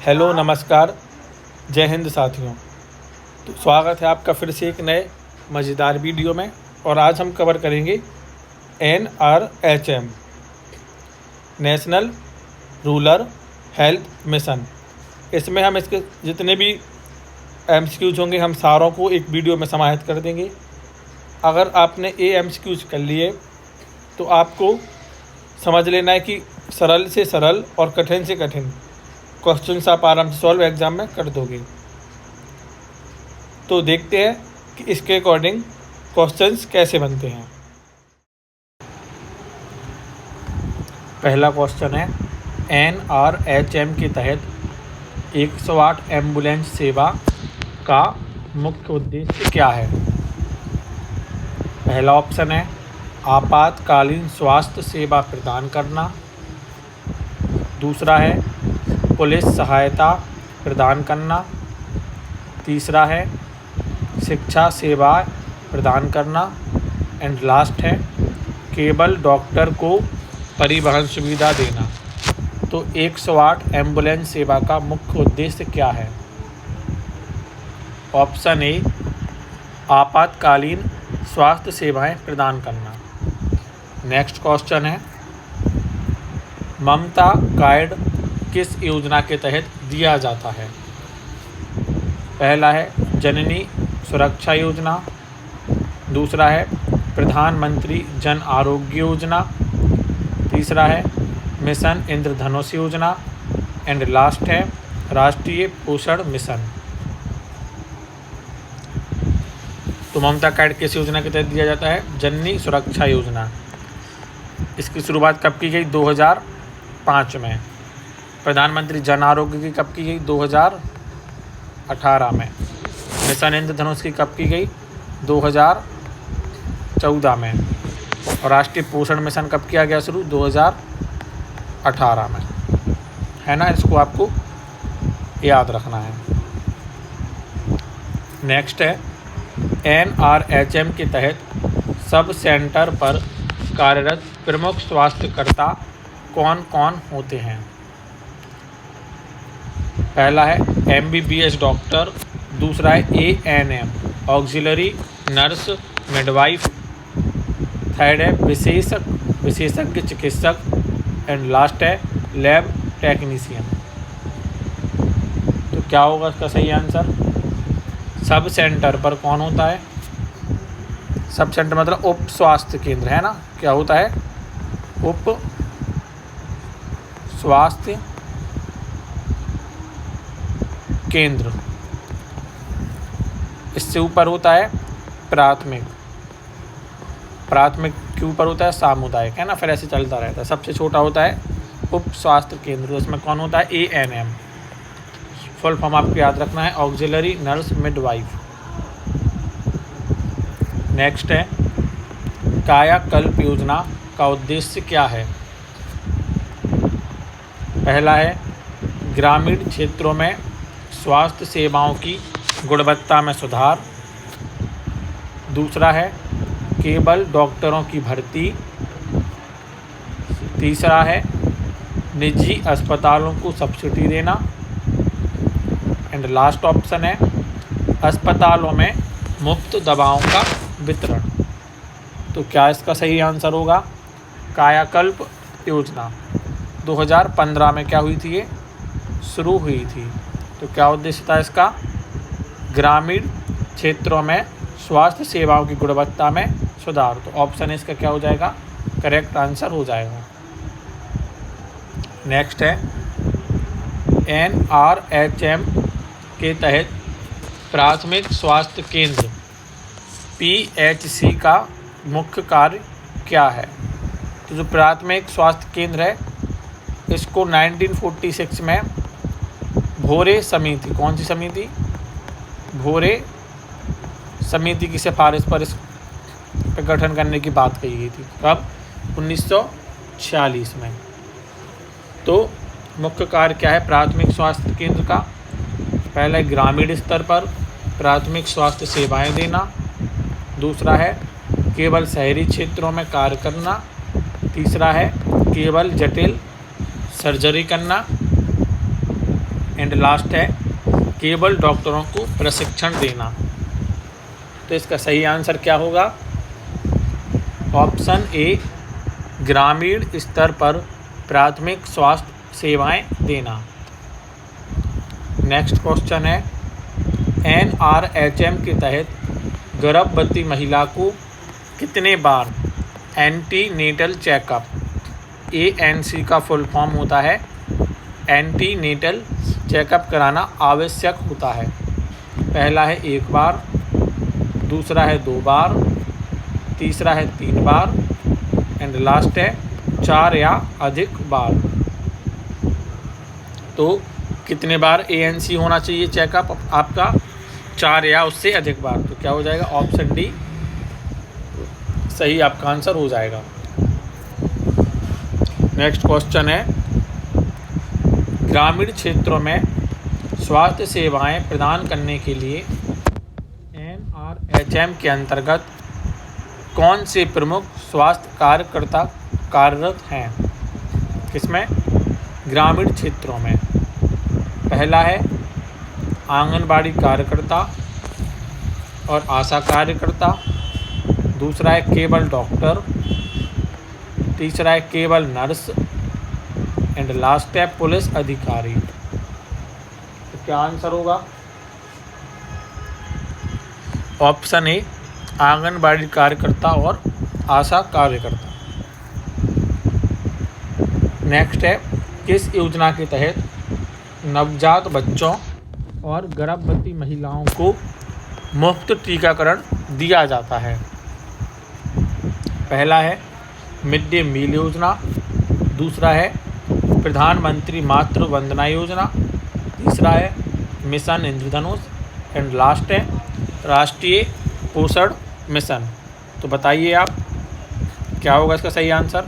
Hello नमस्कार, जय हिंद साथियों। तो स्वागत है आपका फिर से एक नए मज़ेदार वीडियो में। और आज हम कवर करेंगे NRHM national rural health mission. इसमें हम इसके जितने भी MCQs होंगे हम सारों को एक वीडियो में समाहित कर देंगे। अगर आपने ये MCQs कर लिए तो आपको समझ लेना है कि सरल से सरल और कठिन से कठिन क्वेश्चंस आप आराम से सॉल्व एग्जाम में कर दोगे। तो देखते हैं कि इसके अकॉर्डिंग क्वेश्चंस कैसे बनते हैं। पहला क्वेश्चन है, NRHM के तहत 108 एम्बुलेंस सेवा का मुख्य उद्देश्य क्या है? पहला ऑप्शन है आपातकालीन स्वास्थ्य सेवा प्रदान करना। दूसरा है पुलिस सहायता प्रदान करना। तीसरा है शिक्षा सेवा प्रदान करना। एंड लास्ट है केवल डॉक्टर को परिवहन सुविधा देना। तो 108 एम्बुलेंस सेवा का मुख्य उद्देश्य क्या है? ऑप्शन ए आपातकालीन स्वास्थ्य सेवाएं प्रदान करना। नेक्स्ट क्वेश्चन है ममता कार्ड किस योजना के तहत दिया जाता है? पहला है जननी सुरक्षा योजना। दूसरा है प्रधानमंत्री जन आरोग्य योजना। तीसरा है मिशन इंद्रधनुष योजना। एंड लास्ट है राष्ट्रीय पोषण मिशन। तो ममता कार्ड किस योजना के तहत दिया जाता है? जननी सुरक्षा योजना। इसकी शुरुआत कब की गई? 2005 में। प्रधानमंत्री जन आरोग्य की कब की गई? 2018 में। मिशन इंद्रधनुष की कब की गई? 2014 में। और राष्ट्रीय पोषण मिशन कब किया गया शुरू? 2018 में, है ना। इसको आपको याद रखना है। नेक्स्ट है NRHM के तहत सब सेंटर पर कार्यरत प्रमुख स्वास्थ्यकर्ता कौन कौन होते हैं? पहला है MBBS डॉक्टर। दूसरा है ANM auxiliary nurse midwife. Third है विशेषज्ञ चिकित्सक। एंड लास्ट है लैब टेक्नीशियन। तो क्या होगा इसका सही आंसर? सब सेंटर पर कौन होता है? सब सेंटर मतलब उप स्वास्थ्य केंद्र, है ना। क्या होता है? उप स्वास्थ्य केंद्र। इससे ऊपर होता है प्राथमिक के ऊपर होता है सामुदायिक, है ना। फिर ऐसे चलता रहता है। सबसे छोटा होता है उप स्वास्थ्य केंद्र। उसमें कौन होता है? ANM। फुल फॉर्म आपको याद रखना है, ऑक्सिलरी नर्स मिडवाइफ। नेक्स्ट है कायाकल्प योजना का उद्देश्य क्या है? पहला है ग्रामीण क्षेत्रों में स्वास्थ्य सेवाओं की गुणवत्ता में सुधार। दूसरा है केवल डॉक्टरों की भर्ती। तीसरा है निजी अस्पतालों को सब्सिडी देना। एंड लास्ट ऑप्शन है अस्पतालों में मुफ्त दवाओं का वितरण। तो क्या इसका सही आंसर होगा? कायाकल्प योजना 2015 में क्या हुई थी? ये शुरू हुई थी। तो क्या उद्देश्य था इसका? ग्रामीण क्षेत्रों में स्वास्थ्य सेवाओं की गुणवत्ता में सुधार। तो ऑप्शन इसका क्या हो जाएगा? करेक्ट आंसर हो जाएगा। नेक्स्ट है NRHM के तहत प्राथमिक स्वास्थ्य केंद्र PHC का मुख्य कार्य क्या है? तो जो प्राथमिक स्वास्थ्य केंद्र है इसको 1946 में भोरे समिति, कौन सी समिति? भोरे समिति की सिफारिश पर इस गठन करने की बात कही गई थी। कब? 1946 में। तो मुख्य कार्य क्या है प्राथमिक स्वास्थ्य केंद्र का? पहला है ग्रामीण स्तर पर प्राथमिक स्वास्थ्य सेवाएं देना। दूसरा है केवल शहरी क्षेत्रों में कार्य करना। तीसरा है केवल जटिल सर्जरी करना। एंड लास्ट है केवल डॉक्टरों को प्रशिक्षण देना। तो इसका सही आंसर क्या होगा? ऑप्शन ए, ग्रामीण स्तर पर प्राथमिक स्वास्थ्य सेवाएं देना। नेक्स्ट क्वेश्चन है, NRHM के तहत गर्भवती महिला को कितने बार एंटीनेटल चेकअप, ANC का फुल फॉर्म होता है एंटीनेटल चेकअप कराना आवश्यक होता है? पहला है 1 बार, दूसरा है 2 बार, तीसरा है 3 बार एंड लास्ट है 4 या अधिक बार। तो कितने बार ANC होना चाहिए चेकअप आपका? 4 या उससे अधिक बार। तो क्या हो जाएगा? ऑप्शन डी सही आपका आंसर हो जाएगा। नेक्स्ट क्वेश्चन है, ग्रामीण क्षेत्रों में स्वास्थ्य सेवाएं प्रदान करने के लिए NRHM के अंतर्गत कौन से प्रमुख स्वास्थ्य कार्यकर्ता कार्यरत हैं? किसमें? ग्रामीण क्षेत्रों में। पहला है आंगनबाड़ी कार्यकर्ता और आशा कार्यकर्ता, दूसरा है केवल डॉक्टर, तीसरा है केवल नर्स एंड लास्ट है पुलिस अधिकारी। तो क्या आंसर होगा? ऑप्शन ए, आंगनबाड़ी कार्यकर्ता और आशा कार्यकर्ता। नेक्स्ट है, किस योजना के तहत नवजात बच्चों और गर्भवती महिलाओं को मुफ्त टीकाकरण दिया जाता है? पहला है मिड डे मील योजना, दूसरा है प्रधानमंत्री मातृ वंदना योजना, तीसरा है मिशन इंद्रधनुष एंड लास्ट है राष्ट्रीय पोषण मिशन। तो बताइए आप क्या होगा इसका सही आंसर?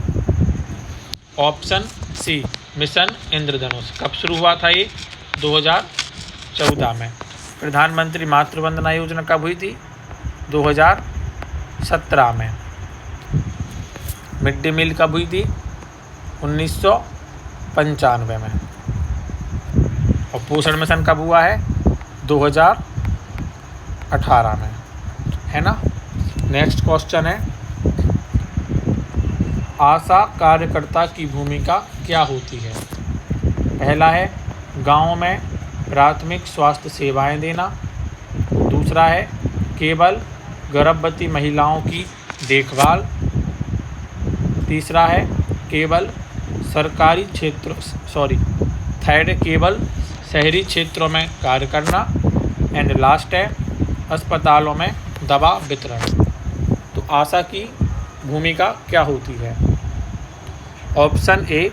ऑप्शन सी, मिशन इंद्रधनुष। कब शुरू हुआ था ये? 2014 में। प्रधानमंत्री मातृ वंदना योजना कब हुई थी? 2017 में। मिड डे मील कब हुई थी? 1995 में। और पोषण मिशन कब हुआ है? 2018 में, है ना। नेक्स्ट क्वेश्चन है, आशा कार्यकर्ता की भूमिका क्या होती है? पहला है गांव में प्राथमिक स्वास्थ्य सेवाएं देना, दूसरा है केवल गर्भवती महिलाओं की देखभाल, तीसरा है केवल सरकारी क्षेत्र थर्ड है केवल शहरी क्षेत्रों में कार्य करना एंड लास्ट है अस्पतालों में दवा वितरण। तो आशा की भूमिका क्या होती है? ऑप्शन ए,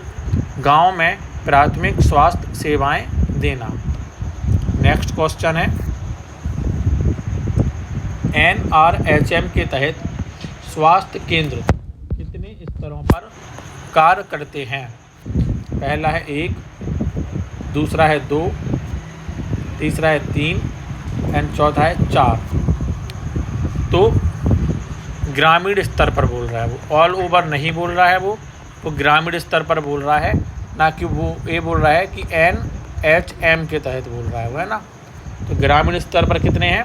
गांव में प्राथमिक स्वास्थ्य सेवाएं देना। नेक्स्ट क्वेश्चन है, NRHM के तहत स्वास्थ्य केंद्र कितने स्तरों पर कार्य करते हैं? पहला है 1, दूसरा है 2, तीसरा है 3 एंड चौथा है 4। तो ग्रामीण स्तर पर बोल रहा है वो, ऑल ओवर नहीं बोल रहा है वो ग्रामीण स्तर पर बोल रहा है, ना कि वो ये बोल रहा है कि NHM के तहत बोल रहा है वो, है ना। तो ग्रामीण स्तर पर कितने हैं?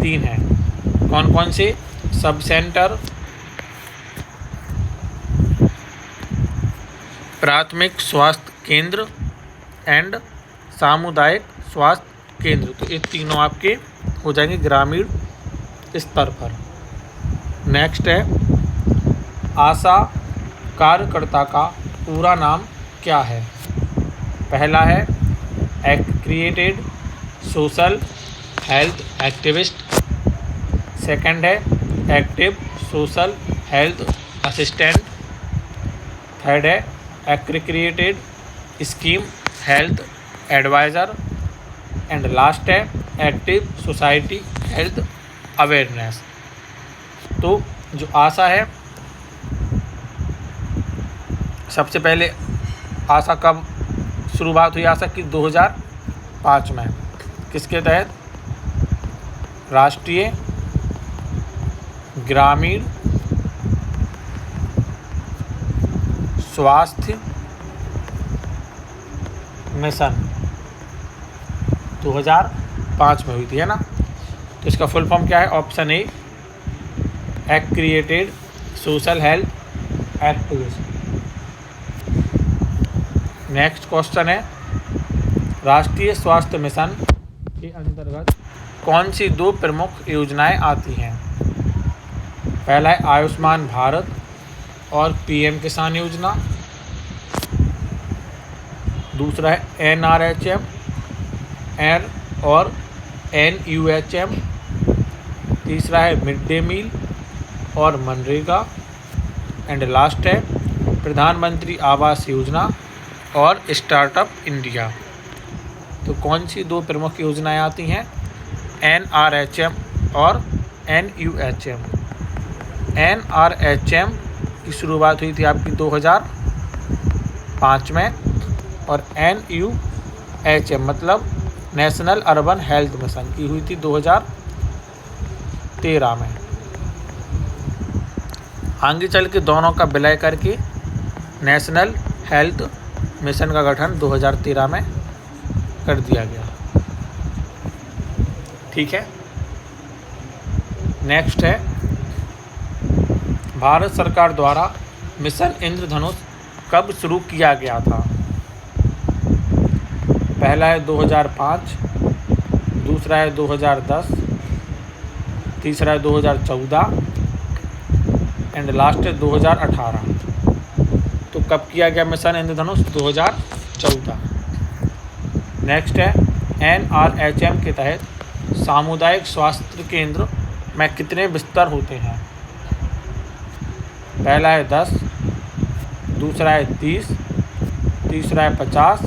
3 हैं। कौन कौन से? सब सेंटर, प्राथमिक स्वास्थ्य केंद्र एंड सामुदायिक स्वास्थ्य केंद्र। तो ये तीनों आपके हो जाएंगे ग्रामीण स्तर पर। नेक्स्ट है, आशा कार्यकर्ता का पूरा नाम क्या है? पहला है accredited social health activist, second है active social health assistant, third है accredited scheme health adviser and last है एक्टिव सोसाइटी हेल्थ अवेयरनेस। तो जो आशा है, सबसे पहले आशा कब शुरुआत हुई? आशा की 2005 में। किसके तहत? राष्ट्रीय ग्रामीण स्वास्थ्य मिशन 2005 में हुई थी, है ना। तो इसका फुल फॉर्म क्या है? Option A act created social health activist. Next question है, राष्ट्रीय स्वास्थ्य मिशन के अंतर्गत कौन सी 2 प्रमुख योजनाएं आती हैं? पहला है आयुष्मान भारत और पीएम किसान योजना, दूसरा है NRHM और NUHM, तीसरा है मिड डे मील और मनरेगा, एंड लास्ट है प्रधानमंत्री आवास योजना और स्टार्टअप इंडिया। तो कौन सी 2 प्रमुख योजनाएं आती हैं? NRHM और NUHM। NRHM की शुरुआत हुई थी आपकी 2005 में और NUHM मतलब नेशनल अर्बन हेल्थ मिशन की हुई थी 2013 में। आगे चल के दोनों का विलय करके नेशनल हेल्थ मिशन का गठन 2013 में कर दिया गया। ठीक है। नेक्स्ट है, भारत सरकार द्वारा मिशन इंद्रधनुष कब शुरू किया गया था? पहला है 2005, दूसरा है 2010, तीसरा है 2014 एंड लास्ट है 2018। तो कब किया गया मिशन इंद्रधनुष? 2014। नेक्स्ट है, NRHM के तहत सामुदायिक स्वास्थ्य केंद्र में कितने बिस्तर होते हैं? पहला है 10, दूसरा है 30, तीसरा है 50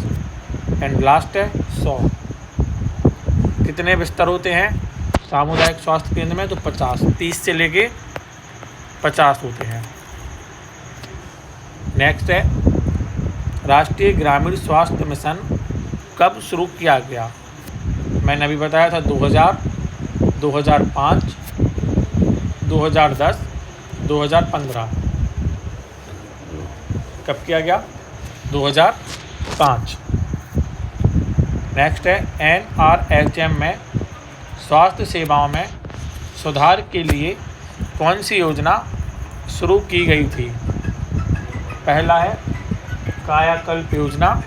एंड लास्ट है 100। कितने बिस्तर होते हैं सामुदायिक स्वास्थ्य केंद्र में? तो 50, 30 से लेके 50 होते हैं। नेक्स्ट है, राष्ट्रीय ग्रामीण स्वास्थ्य मिशन कब शुरू किया गया? मैंने अभी बताया था 2000, 2005, 2010, 2015। कब किया गया? 2005। नेक्स्ट है, NRHM में स्वास्थ्य सेवाओं में सुधार के लिए कौन सी योजना शुरू की गई थी? पहला है कायाकल्प योजना,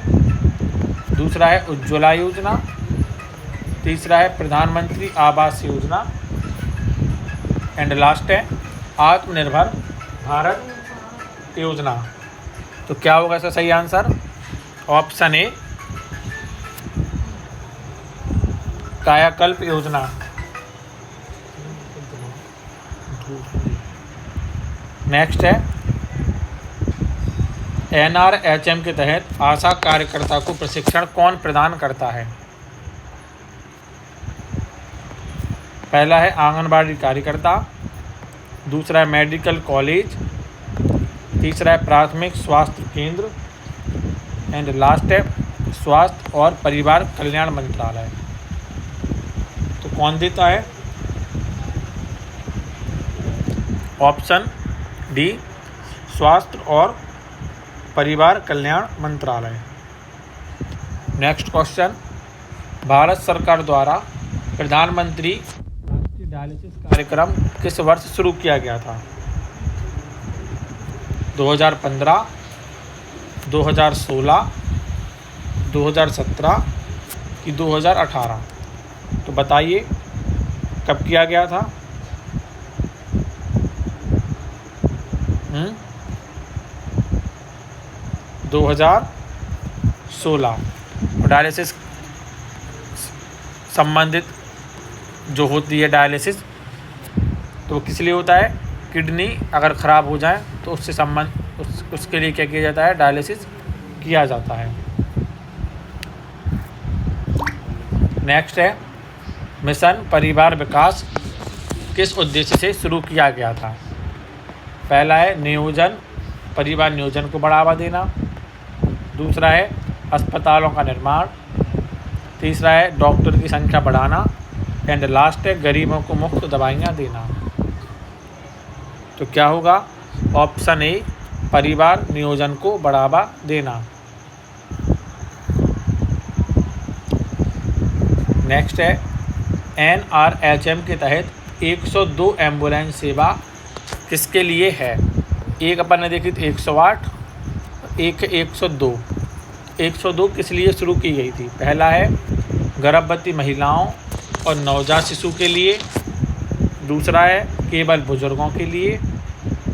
दूसरा है उज्ज्वला योजना, तीसरा है प्रधानमंत्री आवास योजना एंड लास्ट है आत्मनिर्भर भारत योजना। तो क्या होगा इसका सही आंसर? ऑप्शन ए कायाकल्प योजना। नेक्स्ट है, NRHM के तहत आशा कार्यकर्ता को प्रशिक्षण कौन प्रदान करता है? पहला है आंगनबाड़ी कार्यकर्ता, दूसरा है मेडिकल कॉलेज, तीसरा है प्राथमिक स्वास्थ्य केंद्र एंड लास्ट है स्वास्थ्य और परिवार कल्याण मंत्रालय। तो कौन देता है? ऑप्शन डी स्वास्थ्य और परिवार कल्याण मंत्रालय। नेक्स्ट क्वेश्चन, भारत सरकार द्वारा प्रधानमंत्री राष्ट्रीय डायलिसिस कार्यक्रम किस वर्ष शुरू किया गया था? 2015, 2016, 2017 कि 2018? तो बताइए कब किया गया था? 2016। डायलिसिस संबंधित जो होती है डायलिसिस, तो वो किस लिए होता है? किडनी अगर ख़राब हो जाए तो उससे उसके लिए क्या किया जाता है? डायलिसिस किया जाता है। नेक्स्ट है, मिशन परिवार विकास किस उद्देश्य से शुरू किया गया था? पहला है नियोजन, परिवार नियोजन को बढ़ावा देना, दूसरा है अस्पतालों का निर्माण, तीसरा है डॉक्टर की संख्या बढ़ाना एंड लास्ट है गरीबों को मुफ्त दवाइयाँ देना। तो क्या होगा? ऑप्शन ए परिवार नियोजन को बढ़ावा देना। नेक्स्ट है NRHM के तहत 102 एम्बुलेंस सेवा किसके लिए है? एक अपन ने देखी थी 108, एक 102। 102 किस लिए शुरू की गई थी? पहला है गर्भवती महिलाओं और नवजात शिशु के लिए, दूसरा है केवल बुजुर्गों के लिए,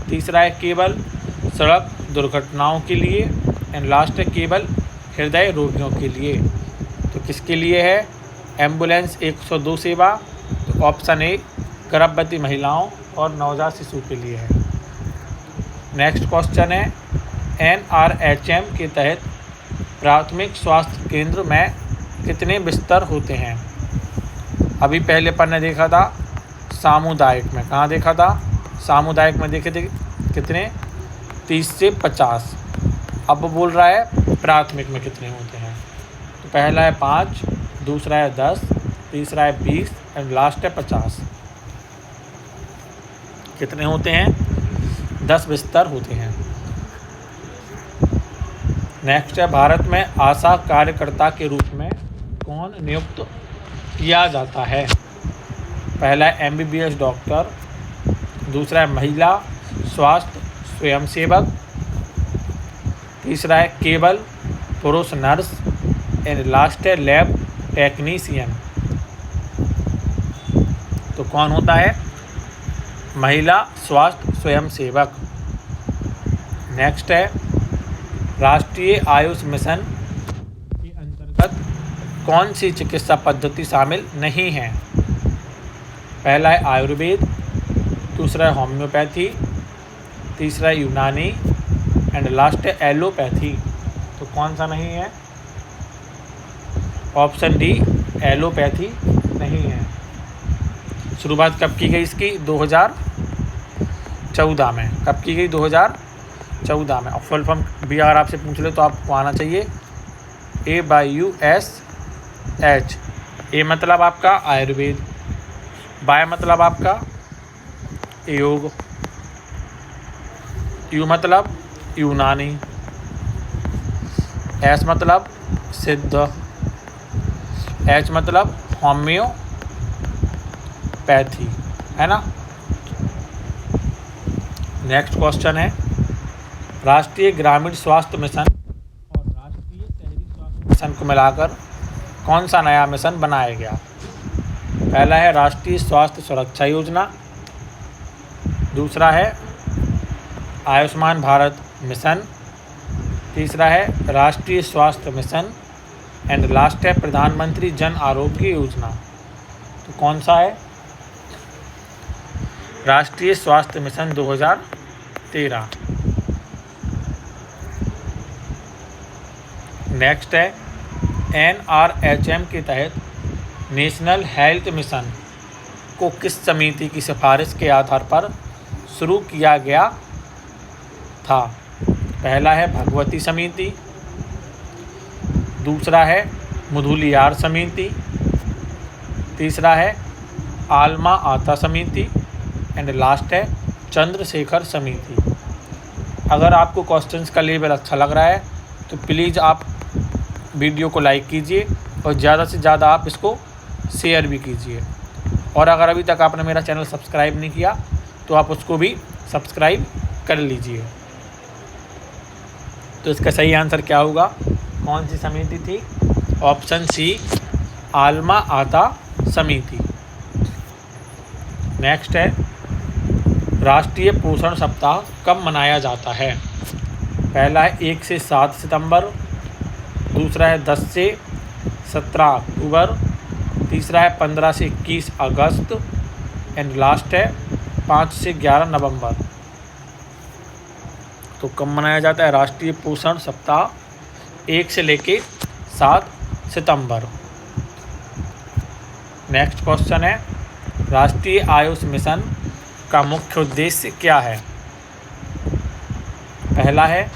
तीसरा है केवल सड़क दुर्घटनाओं के लिए, एंड लास्ट है केवल हृदय रोगियों के लिए। तो किसके लिए है एम्बुलेंस 102 सेवा? तो ऑप्शन ए गर्भवती महिलाओं और नवजात शिशु के लिए है। नेक्स्ट क्वेश्चन है NRHM के तहत प्राथमिक स्वास्थ्य केंद्र में कितने बिस्तर होते हैं? अभी पहले अपन ने देखा था सामुदायिक में, कहाँ देखा था? सामुदायिक में देखे थे कितने? 30 से 50। अब बोल रहा है प्राथमिक में कितने होते हैं। तो पहला है 5, दूसरा है 10, तीसरा है 20 एंड लास्ट है 50। कितने होते हैं? 10 बिस्तर होते हैं। नेक्स्ट है भारत में आशा कार्यकर्ता के रूप में कौन नियुक्त किया जाता है? पहला है MBBS डॉक्टर, दूसरा है महिला स्वास्थ्य स्वयंसेवक, तीसरा है केवल पुरुष नर्स एंड लास्ट है लैब टेक्नीशियन। तो कौन होता है? महिला स्वास्थ्य स्वयंसेवक। नेक्स्ट है राष्ट्रीय आयुष मिशन के अंतर्गत कौन सी चिकित्सा पद्धति शामिल नहीं है? पहला है आयुर्वेद, दूसरा है होम्योपैथी, तीसरा है यूनानी एंड लास्ट है एलोपैथी। तो कौन सा नहीं है? ऑप्शन डी एलोपैथी नहीं है। शुरुआत कब की गई इसकी? 2014 में। कब की गई? 2014 में। और फुल फॉर्म भी अगर आपसे पूछ ले तो आपको आना चाहिए AYUSH। ए मतलब आपका आयुर्वेद, बाय मतलब आपका योग, यू मतलब यूनानी, एस मतलब सिद्ध, एच मतलब होम्योपैथी, है ना। नेक्स्ट क्वेश्चन है राष्ट्रीय ग्रामीण स्वास्थ्य मिशन और राष्ट्रीय शहरी स्वास्थ्य मिशन को मिलाकर कौन सा नया मिशन बनाया गया? पहला है राष्ट्रीय स्वास्थ्य सुरक्षा योजना, दूसरा है आयुष्मान भारत मिशन, तीसरा है राष्ट्रीय स्वास्थ्य मिशन एंड लास्ट है प्रधानमंत्री जन आरोग्य योजना। तो कौन सा है? राष्ट्रीय स्वास्थ्य मिशन 2013। नेक्स्ट है NRHM के तहत नेशनल हेल्थ मिशन को किस समिति की सिफारिश के आधार पर शुरू किया गया था? पहला है भगवती समिति, दूसरा है मुधुलियार समिति, तीसरा है आलमा आता समिति एंड लास्ट है चंद्रशेखर समिति। अगर आपको क्वेश्चंस का लेवल अच्छा लग रहा है तो प्लीज़ आप वीडियो को लाइक कीजिए और ज़्यादा से ज़्यादा आप इसको शेयर भी कीजिए। और अगर अभी तक आपने मेरा चैनल सब्सक्राइब नहीं किया तो आप उसको भी सब्सक्राइब कर लीजिए। तो इसका सही आंसर क्या होगा? कौन सी समिति थी? ऑप्शन सी आलमा आता समिति। नेक्स्ट है राष्ट्रीय पोषण सप्ताह कब मनाया जाता है? पहला है 1 से 7 सितंबर, दूसरा है 10 से 17 अक्टूबर, तीसरा है 15 से 21 अगस्त एंड लास्ट है 5 से 11 नवंबर। तो कब मनाया जाता है राष्ट्रीय पोषण सप्ताह? 1 से लेके 7 सितंबर। नेक्स्ट क्वेश्चन है राष्ट्रीय आयुष मिशन का मुख्य उद्देश्य क्या है? पहला है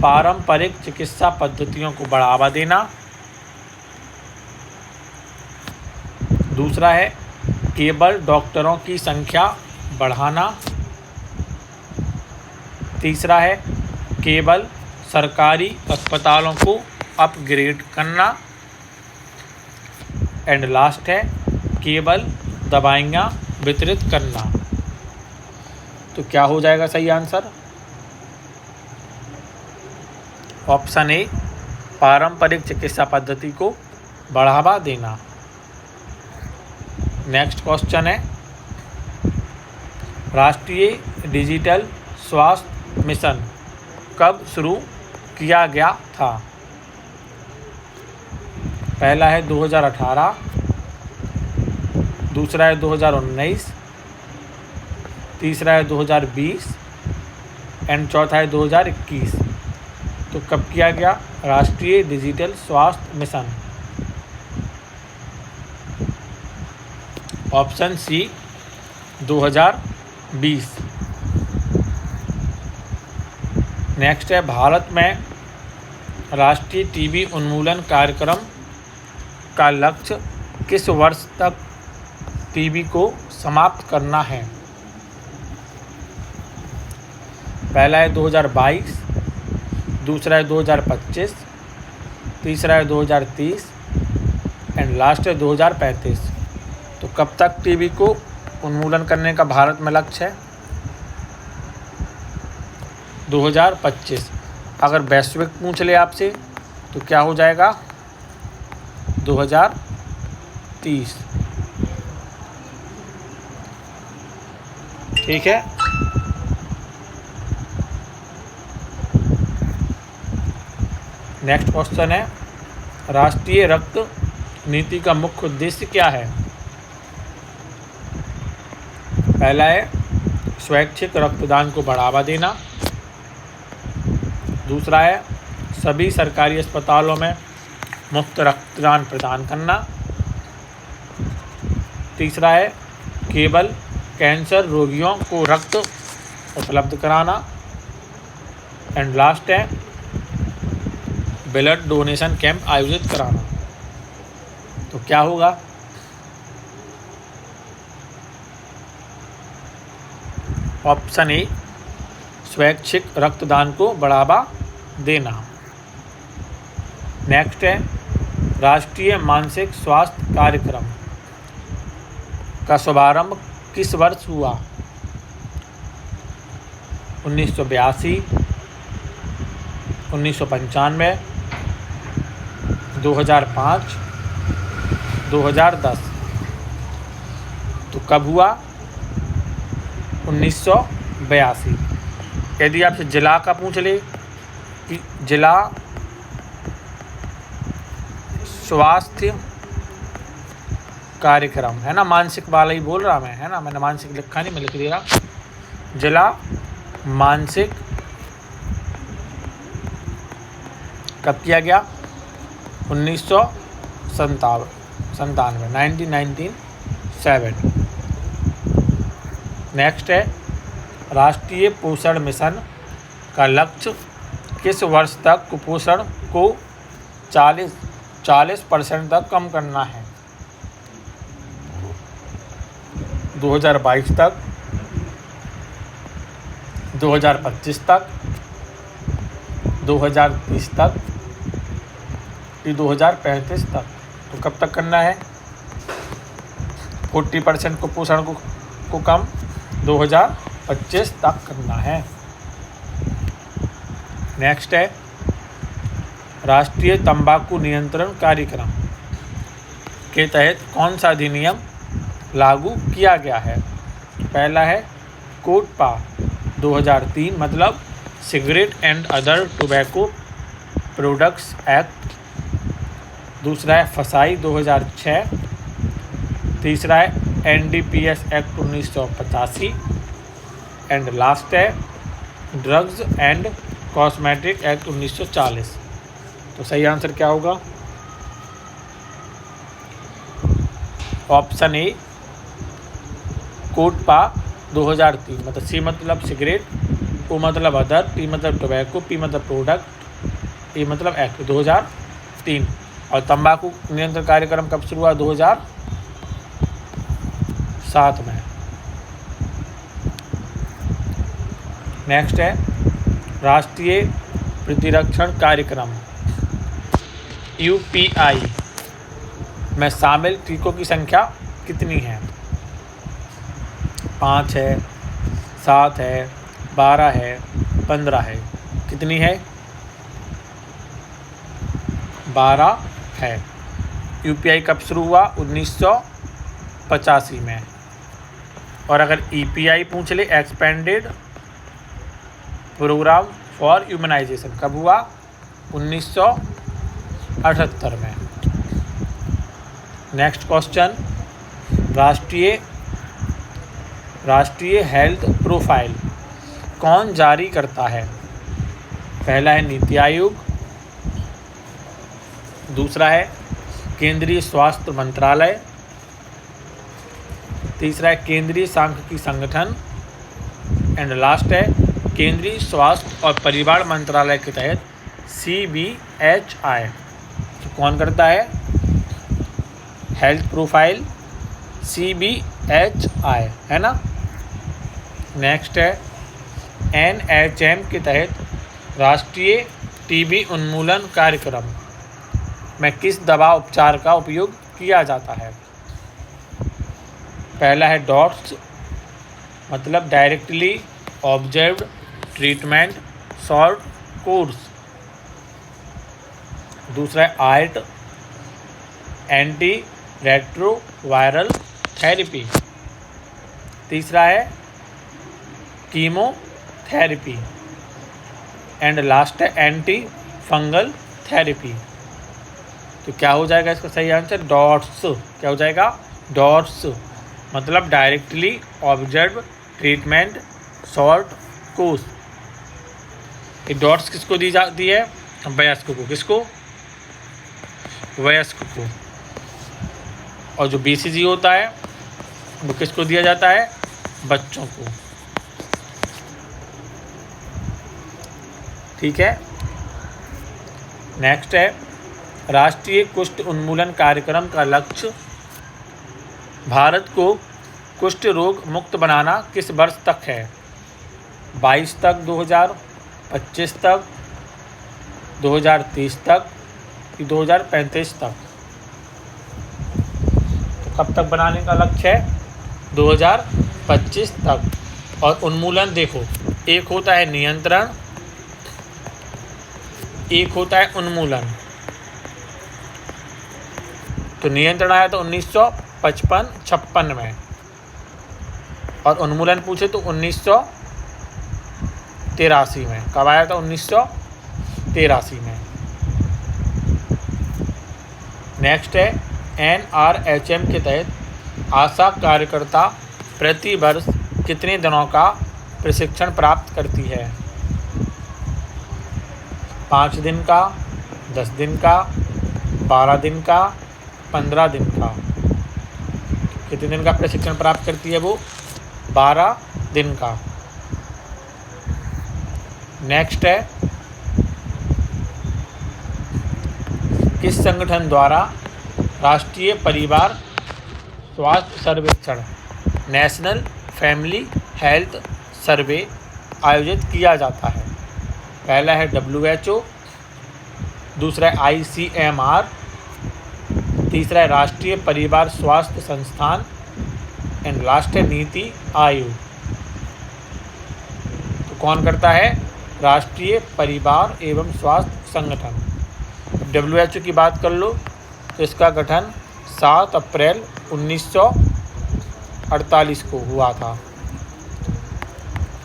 पारंपरिक चिकित्सा पद्धतियों को बढ़ावा देना, दूसरा है केवल डॉक्टरों की संख्या बढ़ाना, तीसरा है केवल सरकारी अस्पतालों को अपग्रेड करना एंड लास्ट है केवल दवाइयाँ वितरित करना। तो क्या हो जाएगा सही आंसर? ऑप्शन ए, पारंपरिक चिकित्सा पद्धति को बढ़ावा देना। नेक्स्ट क्वेश्चन है, राष्ट्रीय डिजिटल स्वास्थ्य मिशन कब शुरू किया गया था? पहला है 2018, दूसरा है 2019, तीसरा है 2020 एंड चौथा है 2021। तो कब किया गया राष्ट्रीय डिजिटल स्वास्थ्य मिशन? Option C 2020। नेक्स्ट है, भारत में राष्ट्रीय टीबी उन्मूलन कार्यक्रम का लक्ष्य किस वर्ष तक टीबी को समाप्त करना है? पहला है 2022, दूसरा है 2025, तीसरा है 2030 एंड लास्ट है 2035। तो कब तक टीबी को उन्मूलन करने का भारत में लक्ष्य है? 2025। अगर वैश्विक पूछ ले आपसे तो क्या हो जाएगा? 2030। ठीक है। नेक्स्ट क्वेश्चन है, राष्ट्रीय रक्त नीति का मुख्य उद्देश्य क्या है? पहला है स्वैच्छिक रक्तदान को बढ़ावा देना, दूसरा है सभी सरकारी अस्पतालों में मुफ्त रक्तदान प्रदान करना, तीसरा है केवल कैंसर रोगियों को रक्त उपलब्ध कराना एंड लास्ट है ब्लड डोनेशन कैंप आयोजित कराना। तो क्या होगा? ऑप्शन ए, स्वैच्छिक रक्तदान को बढ़ावा देना। नेक्स्ट है, राष्ट्रीय मानसिक स्वास्थ्य कार्यक्रम का शुभारंभ किस वर्ष हुआ? 1982, 1995, 2005, 2010। तो कब हुआ? 1982। यदि आपसे जिला का पूछ ले कि जिला स्वास्थ्य कार्यक्रम है ना, मानसिक वाला ही बोल रहा मैं, है ना, मैंने मानसिक लिखा नहीं, मैं लिख दे रहा। जिला मानसिक कब किया गया? 1997। नेक्स्ट है, राष्ट्रीय पोषण मिशन का लक्ष्य किस वर्ष तक कुपोषण को 40% तक कम करना है? 2022 तक, 2025 तक, 2030 तक कि 2035 तक? तो कब तक करना है 40% कुपोषण को कम? 2025 तक करना है। नेक्स्ट है, राष्ट्रीय तंबाकू नियंत्रण कार्यक्रम के तहत कौन सा अधिनियम लागू किया गया है? पहला है कोटपा 2003 मतलब cigarette and other tobacco products act, दूसरा है फसाई 2006, तीसरा है NDPS एक्ट 1985 एंड लास्ट है ड्रग्स एंड कॉस्मेटिक एक्ट 1940। तो सही आंसर क्या होगा? ऑप्शन ए, कोटपा 2003 मतलब सी मतलब सिगरेट, ओ मतलब अदर, टी मतलब टोबैको, पी मतलब प्रोडक्ट, ए मतलब एक्ट 2003। और तंबाकू नियंत्रण कार्यक्रम कब शुरू हुआ? 2007 में। नेक्स्ट है, राष्ट्रीय प्रतिरक्षण कार्यक्रम UPI में शामिल टीकों की संख्या कितनी है? 5 है, 7 है, 12 है, 15 है। कितनी है? 12 है। यूपीआई कब शुरू हुआ? 1985 में। और अगर ईपीआई पूछ ले, एक्सपेंडेड प्रोग्राम फॉर ह्यूमनाइजेशन, कब हुआ? 1978 में। नेक्स्ट क्वेश्चन, राष्ट्रीय हेल्थ प्रोफाइल कौन जारी करता है? पहला है नीति आयोग, दूसरा है केंद्रीय स्वास्थ्य मंत्रालय, तीसरा है केंद्रीय सांख्यिकी संगठन, एंड लास्ट है केंद्रीय स्वास्थ्य और परिवार मंत्रालय के तहत CBHI। तो कौन करता है हेल्थ प्रोफाइल? CBHI, है ना। नेक्स्ट है NHM के तहत राष्ट्रीय टीबी उन्मूलन कार्यक्रम में किस दवा उपचार का उपयोग किया जाता है? पहला है डॉट्स, मतलब directly observed treatment short course, दूसरा है आर्ट, एंटी रेट्रोवायरल थेरेपी, तीसरा है कीमोथेरेपी, एंड लास्ट है एंटी फंगल थेरेपी। तो क्या हो जाएगा इसका सही आंसर? डॉट्स। क्या हो जाएगा? डॉट्स, मतलब directly observe treatment short course. ये डॉट्स किसको दी जाती है? वयस्क को। किसको? वयस्क को। और जो BCG होता है वो किसको दिया जाता है? बच्चों को। ठीक है। नेक्स्ट है राष्ट्रीय कुष्ठ उन्मूलन कार्यक्रम का लक्ष्य भारत को कुष्ठ रोग मुक्त बनाना किस वर्ष तक है? 22 तक, 2025 तक, 2030 तक, 2035 तक? तो कब तक बनाने का लक्ष्य है? 2025 तक। और उन्मूलन देखो, एक होता है नियंत्रण, एक होता है उन्मूलन। तो नियंत्रण आया था 1955-56 में, और उन्मूलन पूछे तो 1983 में। कब आया था? 1983 में। नेक्स्ट है NRHM के तहत आशा कार्यकर्ता प्रति वर्ष कितने दिनों का प्रशिक्षण प्राप्त करती है? 5 दिन का, 10 दिन का, 12 दिन का, 15 दिन का? कितने दिन का प्रशिक्षण प्राप्त करती है वो? 12 दिन का। नेक्स्ट है किस संगठन द्वारा राष्ट्रीय परिवार स्वास्थ्य सर्वेक्षण नेशनल फैमिली हेल्थ सर्वे आयोजित किया जाता है? पहला है WHO, दूसरा है ICMR, तीसरा है राष्ट्रीय परिवार स्वास्थ्य संस्थान, एंड लास्ट है नीति आयोग। तो कौन करता है? राष्ट्रीय परिवार एवं स्वास्थ्य संगठन। WHO की बात कर लो तो इसका गठन 7 अप्रैल 1948 को हुआ था।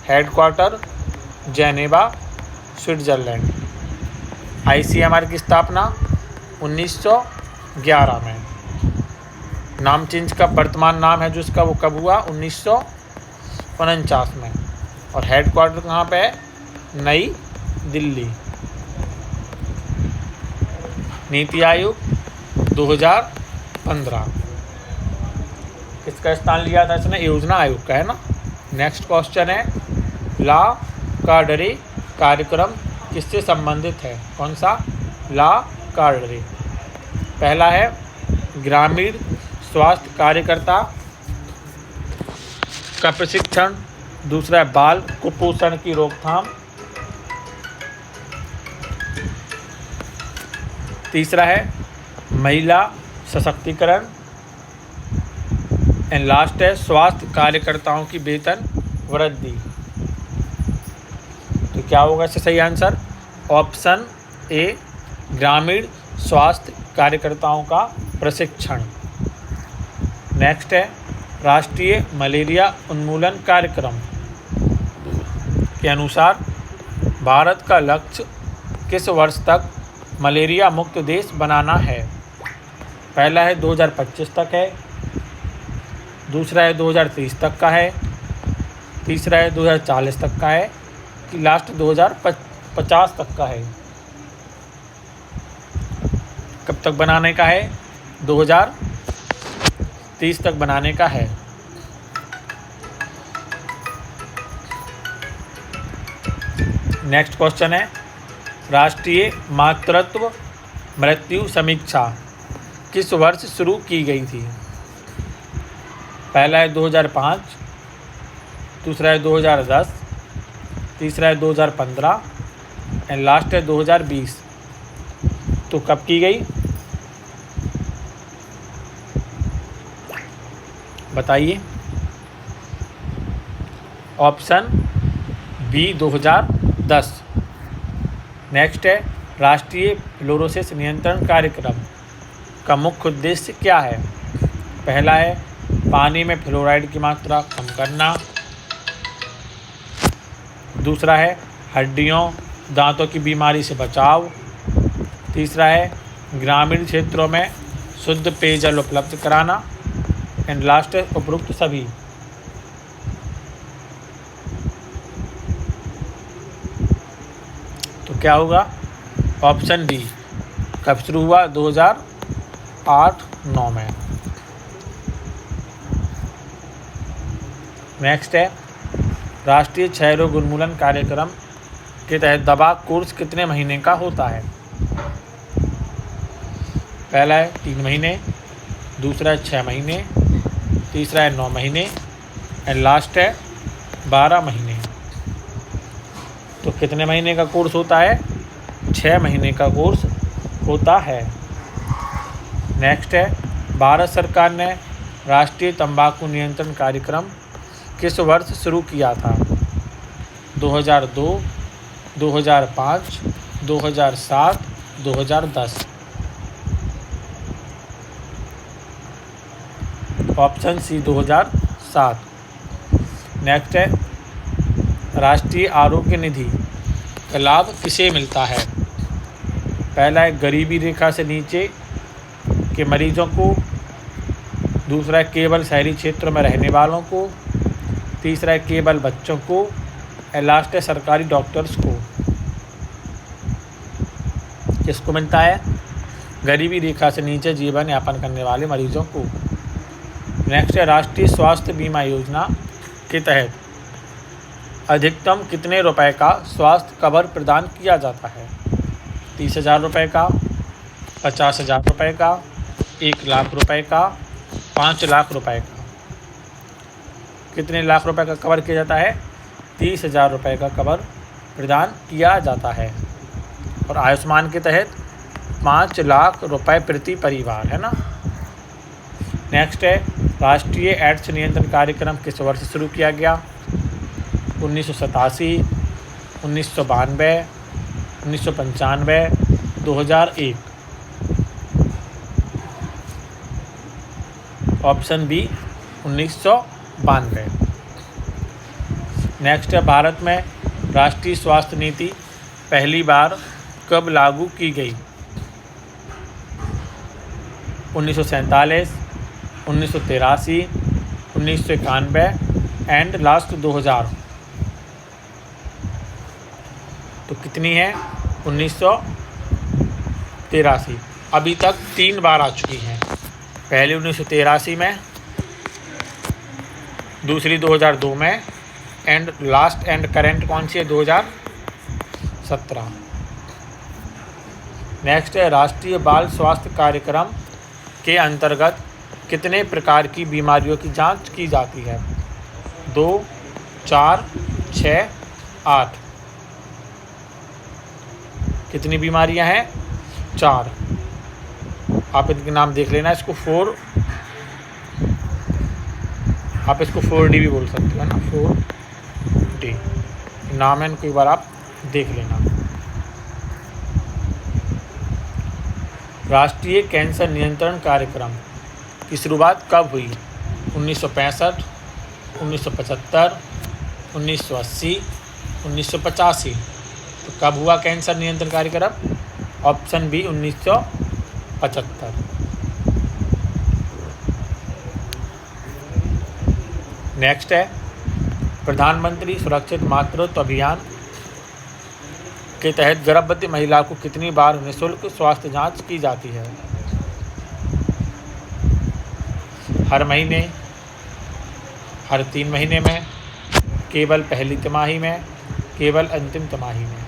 Headquarter Geneva, Switzerland. ICMR की स्थापना 1911 में। नाम चेंज का वर्तमान नाम है जो इसका वो कब हुआ? 1949 में। और हेडक्वार्टर कहाँ पे है? नई दिल्ली। नीति आयोग 2015। किसका स्थान लिया था इसने? योजना आयोग का, है ना। नेक्स्ट क्वेश्चन है ला कार्डरे कार्यक्रम किससे संबंधित है? कौन सा? ला कार्डरे। पहला है ग्रामीण स्वास्थ्य कार्यकर्ता का प्रशिक्षण, दूसरा है बाल कुपोषण की रोकथाम, तीसरा है महिला सशक्तिकरण। एंड लास्ट है स्वास्थ्य कार्यकर्ताओं की वेतन वृद्धि। तो क्या होगा इससे सही आंसर? ऑप्शन ए, ग्रामीण स्वास्थ्य कार्यकर्ताओं का प्रशिक्षण। नेक्स्ट है राष्ट्रीय मलेरिया उन्मूलन कार्यक्रम के अनुसार भारत का लक्ष्य किस वर्ष तक मलेरिया मुक्त देश बनाना है? पहला है 2025 तक है, दूसरा है 2030 तक का है, तीसरा है 2040 तक का है, कि लास्ट 2050 तक का है। कब तक बनाने का है? 2030 तक बनाने का है। नेक्स्ट क्वेश्चन है राष्ट्रीय मातृत्व मृत्यु समीक्षा किस वर्ष शुरू की गई थी? पहला है 2005, दूसरा है 2010, तीसरा है 2015 एंड लास्ट है 2020। तो कब की गई बताइए? Option B 2010। नेक्स्ट है राष्ट्रीय फ्लोरोसिस नियंत्रण कार्यक्रम का मुख्य उद्देश्य क्या है? पहला है पानी में फ्लोराइड की मात्रा कम करना, दूसरा है हड्डियों दांतों की बीमारी से बचाव, तीसरा है ग्रामीण क्षेत्रों में शुद्ध पेयजल उपलब्ध कराना एंड लास्ट है उपरोक्त सभी। तो क्या होगा? Option D. कब शुरू हुआ? 2008-9 में। नेक्स्ट है राष्ट्रीय क्षय रोग उन्मूलन कार्यक्रम के तहत दवा कोर्स कितने महीने का होता है? पहला है 3 महीने, दूसरा है 6 महीने, तीसरा है 9 महीने एंड लास्ट है 12 महीने। तो कितने महीने का कोर्स होता है? 6 महीने का कोर्स होता है। नेक्स्ट है भारत सरकार ने राष्ट्रीय तंबाकू नियंत्रण कार्यक्रम किस वर्ष शुरू किया था? 2002, 2005, 2007, 2010। Option C 2007। नेक्स्ट है राष्ट्रीय आरोग्य निधि का लाभ किसे मिलता है? पहला है गरीबी रेखा से नीचे के मरीजों को, दूसरा है केवल शहरी क्षेत्रों में रहने वालों को, तीसरा है केवल बच्चों को और लास्ट है सरकारी डॉक्टर्स को। किसको मिलता है? गरीबी रेखा से नीचे जीवन यापन करने वाले मरीजों को। नेक्स्ट है राष्ट्रीय स्वास्थ्य बीमा योजना के तहत अधिकतम कितने रुपए का स्वास्थ्य कवर प्रदान किया जाता है? 30,000 रुपये का, 50,000 रुपये का, 1 लाख रुपए का, 5 लाख रुपए का। कितने लाख रुपए का कवर किया जाता है? 30,000 रुपये का कवर प्रदान किया जाता है। और आयुष्मान के तहत 5 लाख रुपए प्रति परिवार, है ना। नेक्स्ट है राष्ट्रीय एड्स नियंत्रण कार्यक्रम किस वर्ष शुरू किया गया? 1987, 1992, 1995, 2001। Option B 1992। नेक्स्ट है भारत में राष्ट्रीय स्वास्थ्य नीति पहली बार कब लागू की गई? 1947, 1983, 1991 एंड लास्ट 2000। तो कितनी है? 1983। अभी तक 3 बार आ चुकी हैं। पहली 1983 में, दूसरी 2002 में एंड लास्ट एंड करेंट कौन सी है? 2017। नेक्स्ट है राष्ट्रीय बाल स्वास्थ्य कार्यक्रम के अंतर्गत कितने प्रकार की बीमारियों की जांच की जाती है? 2, 4, 6, 8। कितनी बीमारियां हैं? 4। आप इनके नाम देख लेना। इसको आप इसको 4D भी बोल सकते हो ना, 4D नाम है इनको, एक बार आप देख लेना। राष्ट्रीय कैंसर नियंत्रण कार्यक्रम की शुरुआत कब हुई? 1965, 1975, 1980, 1985। तो कब हुआ कैंसर नियंत्रण कार्यक्रम? Option B 1975। नेक्स्ट है, प्रधानमंत्री सुरक्षित मातृत्व अभियान के तहत गर्भवती महिला को कितनी बार निःशुल्क स्वास्थ्य जांच की जाती है? हर महीने, हर 3 महीने में, केवल पहली तिमाही में, केवल अंतिम तिमाही में।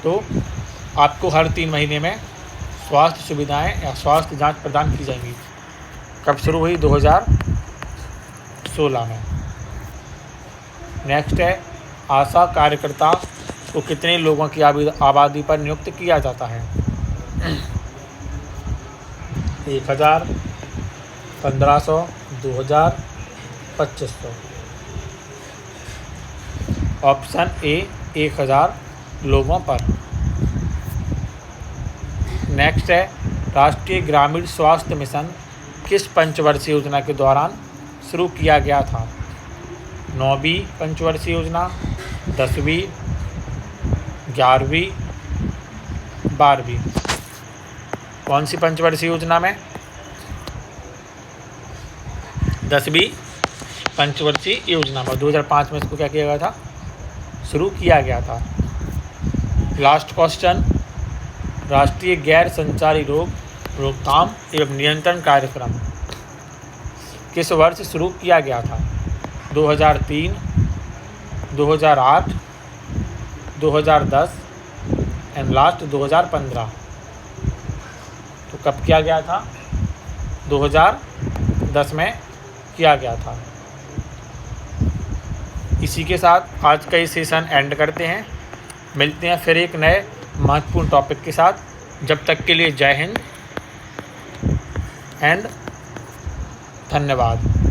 तो आपको हर 3 महीने में स्वास्थ्य सुविधाएं या स्वास्थ्य जांच प्रदान की जाएंगी। कब शुरू हुई? 2016 में। नेक्स्ट है, आशा कार्यकर्ता को कितने लोगों की आबादी पर नियुक्त किया जाता है? 1000, 1500, 2000, 2500। ऑप्शन ए 1000 लोगों पर। नेक्स्ट है, राष्ट्रीय ग्रामीण स्वास्थ्य मिशन किस पंचवर्षीय योजना के दौरान शुरू किया गया था? 9वीं पंचवर्षीय योजना, 10वीं, 11वीं, 12वीं। कौन सी पंचवर्षीय योजना में? 10वीं पंचवर्षीय योजना में 2005 में इसको क्या किया गया था? शुरू किया गया था। लास्ट क्वेश्चन, राष्ट्रीय गैर संचारी रोग रोकथाम एवं नियंत्रण कार्यक्रम किस वर्ष शुरू किया गया था? 2003, 2008, 2010 एंड लास्ट 2015। तो कब किया गया था? 2010 में किया गया था। इसी के साथ आज का ये सेशन एंड करते हैं। मिलते हैं फिर एक नए महत्वपूर्ण टॉपिक के साथ। जब तक के लिए जय हिंद एंड धन्यवाद।